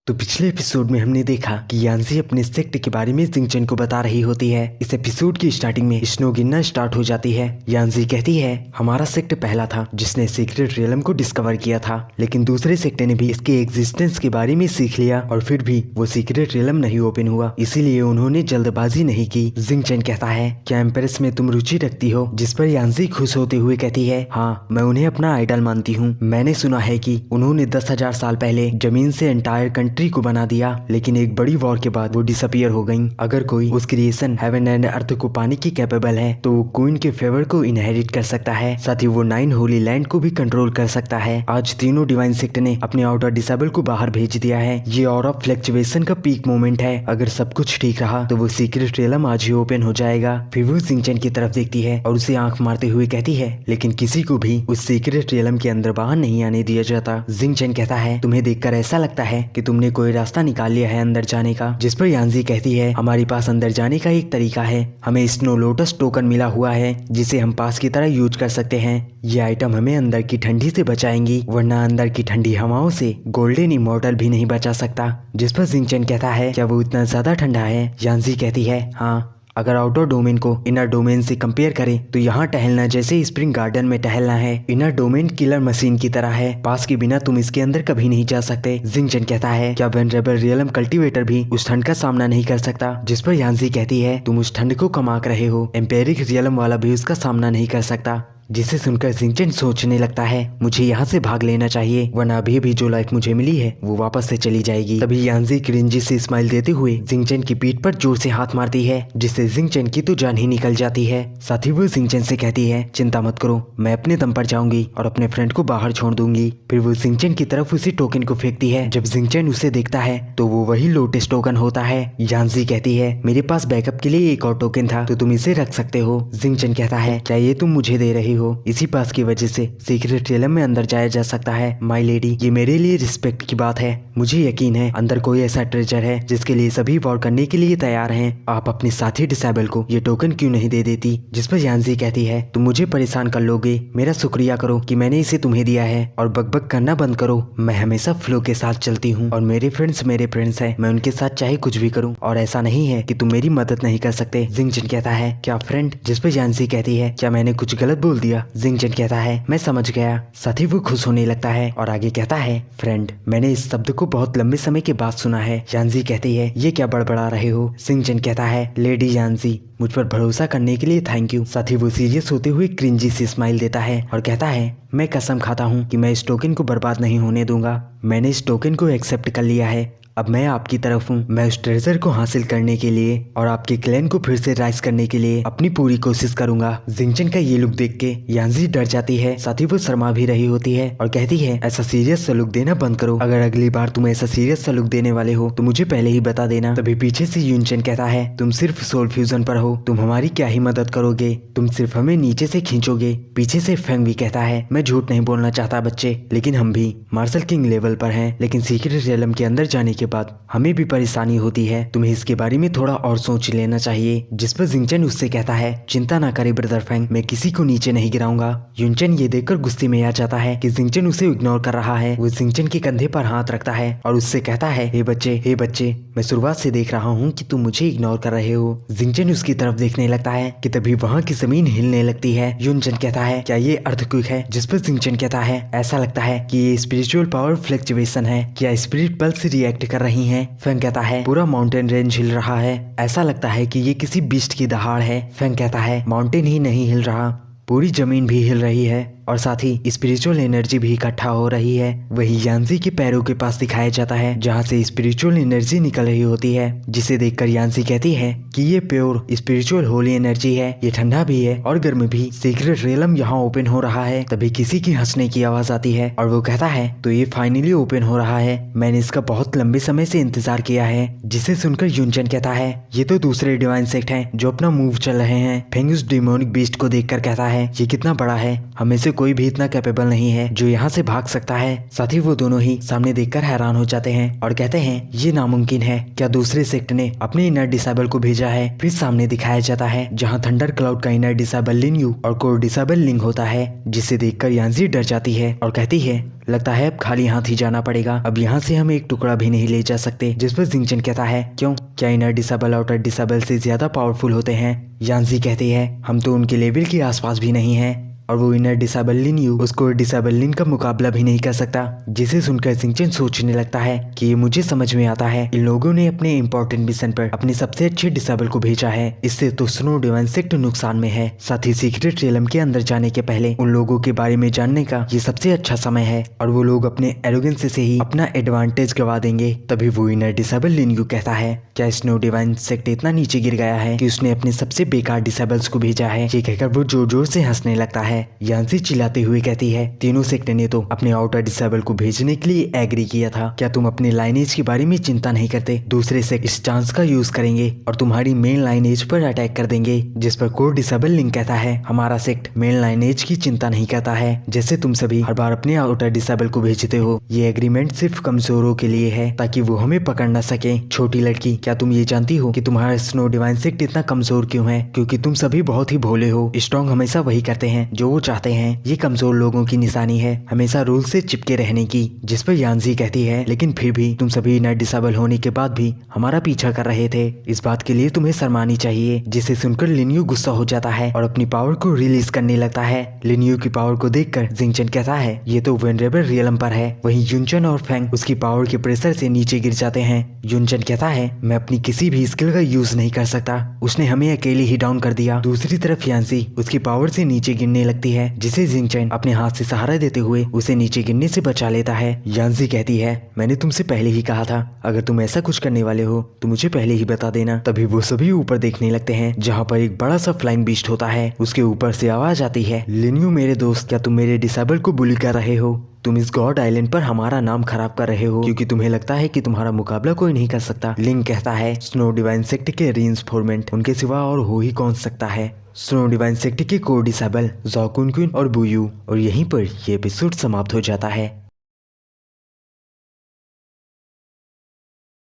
तो पिछले एपिसोड में हमने देखा कि यांजी अपने सेक्ट के बारे में जिंगचन को बता रही होती है। इस एपिसोड की स्टार्टिंग में स्नो गिरना स्टार्ट हो जाती है। यांजी कहती है हमारा सेक्ट पहला था जिसने सीक्रेट रियलम को डिस्कवर किया था, लेकिन दूसरे सेक्ट ने भी इसके एग्जिस्टेंस के बारे में सीख लिया और फिर भी वो सीक्रेट रियलम नहीं ओपन हुआ, इसीलिए उन्होंने जल्दबाजी नहीं की। जिंगचन कहता है क्या एम्प्रेस में तुम रुचि रखती हो, जिस पर यांजी खुश होते हुए कहती है हाँ, मैं उन्हें अपना आइडल मानती हूँ। मैंने सुना है कि उन्होंने 10,000 साल पहले जमीन से एंटायर कंट्री को बना दिया, लेकिन एक बड़ी वॉर के बाद वो डिसअपियर हो गईं। अगर कोई उस क्रिएशन हेवन एंड अर्थ को पाने की कैपेबल है तो वो क्वीन के फेवर को इनहेरिट कर सकता है, साथ ही वो 9 होली लैंड को भी कंट्रोल कर सकता है। आज तीनों डिवाइन सेक्ट ने अपने आउटर डिसेबल को बाहर भेज दिया है। ये ऑरा फ्लक्चुएशन का पीक मोमेंट है। अगर सब कुछ ठीक रहा तो वो सीक्रेट रियलम आज ही ओपन हो जाएगा। फिर वो जिंगचन की तरफ देखती है और उसे आंख मारते हुए कहती है लेकिन किसी को भी उस सीक्रेट रियलम के अंदर बाहर नहीं आने दिया जाता। जिंगचन कहता है तुम्हें देखकर ऐसा लगता है कि तुमने कोई रास्ता निकाल लिया है अंदर जाने का, जिस पर यांजी कहती है हमारे पास अंदर जाने का एक तरीका है। हमें स्नो लोटस टोकन मिला हुआ है जिसे हम पास की तरह यूज कर सकते हैं। ये आइटम हमें अंदर की ठंडी से बचाएंगी, वरना अंदर की ठंडी हवाओं से गोल्डन इमॉर्टल भी नहीं बचा सकता। जिस पर जिंगचन कहता है क्या वो इतना ज्यादा ठंडा है। यांजी कहती है हाँ, अगर आउटडोर डोमेन को इनर डोमेन से कंपेयर करें तो यहाँ टहलना जैसे स्प्रिंग गार्डन में टहलना है। इनर डोमेन किलर मशीन की तरह है, पास के बिना तुम इसके अंदर कभी नहीं जा सकते। जिंगचन कहता है क्या वेनरेबल रियलम कल्टीवेटर भी उस ठंड का सामना नहीं कर सकता। जिस पर यांजी कहती है तुम उस ठंड को कमाक रहे हो, एम्पेरिक रियलम वाला भी उसका सामना नहीं कर सकता। जिसे सुनकर जिंगचन सोचने लगता है मुझे यहाँ से भाग लेना चाहिए, वरना अभी भी जो लाइफ मुझे मिली है वो वापस से चली जाएगी। तभी यांजी क्रिंजी से स्माइल देते हुए जिंगचन की पीठ पर जोर से हाथ मारती है, जिससे जिंगचन की तो जान ही निकल जाती है। साथ ही वो जिंगचन से कहती है चिंता मत करो, मैं अपने दम पर जाऊंगी और अपने फ्रेंड को बाहर छोड़ दूंगी। फिर वो जिंगचन की तरफ उसी टोकन को फेंकती है। जब जिंगचन उसे देखता है तो वो वही लोटस टोकन होता है। यांजी कहती है मेरे पास बैकअप के लिए एक और टोकन था तो तुम इसे रख सकते हो। जिंगचन कहता है क्या ये तुम मुझे दे रही हो, इसी पास की वजह से सीक्रेट रियलम में अंदर जाया जा सकता है। माय लेडी, ये मेरे लिए रिस्पेक्ट की बात है। मुझे यकीन है अंदर कोई ऐसा ट्रेजर है जिसके लिए सभी वॉर करने के लिए तैयार हैं। आप अपने साथी डिसेबल को ये टोकन क्यों नहीं दे देती। जिस पर यांजी कहती है तुम मुझे परेशान कर लोगे, मेरा शुक्रिया करो कि मैंने इसे तुम्हें दिया है और बकबक करना बंद करो। मैं हमेशा फ्लो के साथ चलती हूँ और मेरे फ्रेंड्स है, मैं उनके साथ चाहे कुछ भी करूँ और ऐसा नहीं है कि तुम मेरी मदद नहीं कर सकते। जिंगचन कहता है क्या फ्रेंड। जिस पर यांजी कहती है क्या मैंने कुछ गलत बोल दिया। जिंगचन कहता है मैं समझ गया। साथ ही वो खुश होने लगता है और आगे कहता है फ्रेंड, मैंने इस शब्द को बहुत लंबे समय के बाद सुना है। यांजी कहती है ये क्या बड़बड़ा रहे हो। जिंगचन कहता है लेडी यांजी, मुझ पर भरोसा करने के लिए थैंक यू। साथ ही वो सीरियस होते हुए क्रिंजी से स्माइल देता है और कहता है मैं कसम खाता हूँ कि मैं इस टोकन को बर्बाद नहीं होने दूंगा। मैंने इस टोकन को एक्सेप्ट कर लिया है, अब मैं आपकी तरफ हूँ। मैं उस ट्रेजर को हासिल करने के लिए और आपके क्लैन को फिर से राइज करने के लिए अपनी पूरी कोशिश करूंगा। जिंगचन का ये लुक देख के यांजी डर जाती है, साथ ही वो शर्मा भी रही होती है और कहती है ऐसा सीरियस सा लुक देना बंद करो। अगर अगली बार तुम ऐसा सीरियस सा लुक देने वाले हो तो मुझे पहले ही बता देना। तभी पीछे से युनचन कहता है तुम सिर्फ सोल फ्यूजन पर हो, तुम हमारी क्या ही मदद करोगे, तुम सिर्फ हमें नीचे से खींचोगे। पीछे से फेंग भी कहता है मैं झूठ नहीं बोलना चाहता बच्चे, लेकिन हम भी मार्शल किंग लेवल पर हैं, लेकिन सीक्रेट रियलम के अंदर जाने के बाद हमें भी परेशानी होती है, तुम्हें इसके बारे में थोड़ा और सोच लेना चाहिए। जिस पर जिंगचन उससे कहता है चिंता ना करे ब्रदर फेंग, मैं किसी को नीचे नहीं गिराऊंगा। युनचन ये देखकर गुस्से में आ जाता है कि जिंगचन उसे इग्नोर कर रहा है। वो जिंगचन के कंधे पर हाथ रखता है और उससे कहता है हे बच्चे, मैं शुरुआत से देख रहा हूँ कि तुम मुझे इग्नोर कर रहे हो। जिंगचन उसकी तरफ देखने लगता है कि तभी वहाँ की जमीन हिलने लगती है। युनचन कहता है क्या ये अर्थक्वेक है। जिस पर जिंगचन कहता है ऐसा लगता है कि ये स्पिरिचुअल पावर फ्लक्चुएशन है, क्या स्पिरिट पल्स रिएक्ट कर रही है। फेंग कहता है पूरा माउंटेन रेंज हिल रहा है, ऐसा लगता है कि ये किसी बीस्ट की दहाड़ है। फेंग कहता है माउंटेन ही नहीं हिल रहा, पूरी जमीन भी हिल रही है और साथ ही स्पिरिचुअल एनर्जी भी इकट्ठा हो रही है। वही यांजी के पैरों के पास दिखाया जाता है जहाँ से स्पिरिचुअल एनर्जी निकल रही होती है, जिसे देखकर यांजी कहती है कि ये प्योर स्पिरिचुअल होली एनर्जी है, ये ठंडा भी है और गर्म भी। सीक्रेट रियलम यहाँ ओपन हो रहा है। तभी किसी की हंसने की आवाज आती है और वो कहता है तो ये फाइनली ओपन हो रहा है, मैंने इसका बहुत लंबे समय से इंतजार किया है। जिसे सुनकर युनचन कहता है ये तो दूसरे डिवाइन सेक्ट हैं जो अपना मूव चल रहे हैं। फेंग उस डिमोनिक बीस्ट को देखकर कहता है ये कितना बड़ा है, हमें से कोई भी इतना कैपेबल नहीं है जो यहाँ से भाग सकता है। साथ ही वो दोनों ही सामने देखकर हैरान हो जाते हैं और कहते हैं ये नामुमकिन है, क्या दूसरे सेक्ट ने अपने इनर डिसेबल को भेजा है। फिर सामने दिखाया जाता है जहाँ थंडर क्लाउड का इनर डिसेबल लिन यू और कोर डिसेबल लिंग होता है, जिसे देखकर यांजी डर जाती है और कहती है लगता है अब खाली हाथ ही जाना पड़ेगा, अब यहाँ से हम एक टुकड़ा भी नहीं ले जा सकते। जिस पर जिंगचन कहता है क्यों, क्या इनर डिसेबल आउटर डिसेबल से ज्यादा पावरफुल होते हैं। यांजी कहती है हम तो उनके लेवल के आसपास भी नहीं है और वो इनर डिसेबल लिन यू उसको डिसेबल लिन का मुकाबला भी नहीं कर सकता। जिसे सुनकर जिंगचन सोचने लगता है कि ये मुझे समझ में आता है, इन लोगों ने अपने इम्पोर्टेंट मिशन पर अपने सबसे अच्छे डिसेबल को भेजा है, इससे तो स्नो डिवाइन सेक्ट नुकसान में है। साथ ही सीक्रेट रियलम के अंदर जाने के पहले उन लोगों के बारे में जानने का ये सबसे अच्छा समय है और वो लोग अपने एरोगेंस से ही अपना एडवांटेज गवा देंगे। तभी वो इनर डिसेबल लिन यू कहता है क्या स्नो डिवाइन सेक्ट इतना नीचे गिर गया है कि उसने अपने सबसे बेकार डिसेबल्स को भेजा है। ये कहकर वो जोर जोर से हंसने लगता है। यांजी चिल्लाते हुए कहती है तीनों सेक्ट ने तो अपने आउटर डिसेबल को भेजने के लिए एग्री किया था, क्या तुम अपने लाइनेज के बारे में चिंता नहीं करते। दूसरे सेक्ट इस चांस का यूज करेंगे और तुम्हारी मेन लाइनेज पर अटैक कर देंगे। जिस पर कोर डिसेबल लिंक कहता है हमारा सेक्ट मेन लाइनेज की चिंता नहीं करता है, जैसे तुम सभी हर बार अपने आउटर डिसेबल को भेजते हो। ये एग्रीमेंट सिर्फ कमजोरों के लिए है ताकि वो हमें पकड़ न सके। छोटी लड़की क्या तुम ये जानती हो कि तुम्हारा स्नो डिवाइन सेक्ट इतना कमजोर क्यों है, क्योंकि तुम सभी बहुत ही भोले हो। स्ट्रॉन्ग हमेशा वही करते हैं जो वो चाहते हैं, ये कमजोर लोगों की निशानी है हमेशा रूल से चिपके रहने की। जिस पर यांजी कहती है लेकिन फिर भी तुम सभी इनर डिसेबल होने के बाद भी हमारा पीछा कर रहे थे, इस बात के लिए तुम्हें शर्मानी चाहिए। जिसे सुनकर लिन यू गुस्सा हो जाता है और अपनी पावर को रिलीज करने लगता है। लिन यू की पावर को देखकर जिंगचन कहता है ये तो वेनरेबल रियलम पर है। वहीं युनचन और फेंग उसकी पावर के प्रेशर से नीचे गिर जाते हैं। युनचन कहता है मैं अपनी किसी भी स्किल का यूज नहीं कर सकता, उसने हमें अकेले ही डाउन कर दिया। दूसरी तरफ यांजी उसकी पावर से नीचे गिरने लगती है, जिसे जिंगचन अपने हाथ से सहारा देते हुए उसे नीचे गिरने से बचा लेता है। यांजी कहती है मैंने तुमसे पहले ही कहा था अगर तुम ऐसा कुछ करने वाले हो तो मुझे पहले ही बता देना। तभी वो सभी ऊपर देखने लगते हैं जहाँ पर एक बड़ा सा फ्लाइंग बीस्ट होता है। उसके ऊपर से आवाज आती है लिन यू मेरे दोस्त, क्या तुम मेरे डिसेबल को बुली कर रहे हो। तुम इस गॉड आइलैंड पर हमारा नाम खराब कर रहे हो क्योंकि तुम्हें लगता है कि तुम्हारा मुकाबला कोई नहीं कर सकता। लिंग कहता है स्नो डिवाइन सेक्ट के रीइंफोर्समेंट उनके सिवा और हो ही कौन सकता है। स्नो डिवाइन सेक्ट के कोर डिसेबल जॉ कुन कुन और बुयू। और यहीं पर ये एपिसोड समाप्त हो जाता है।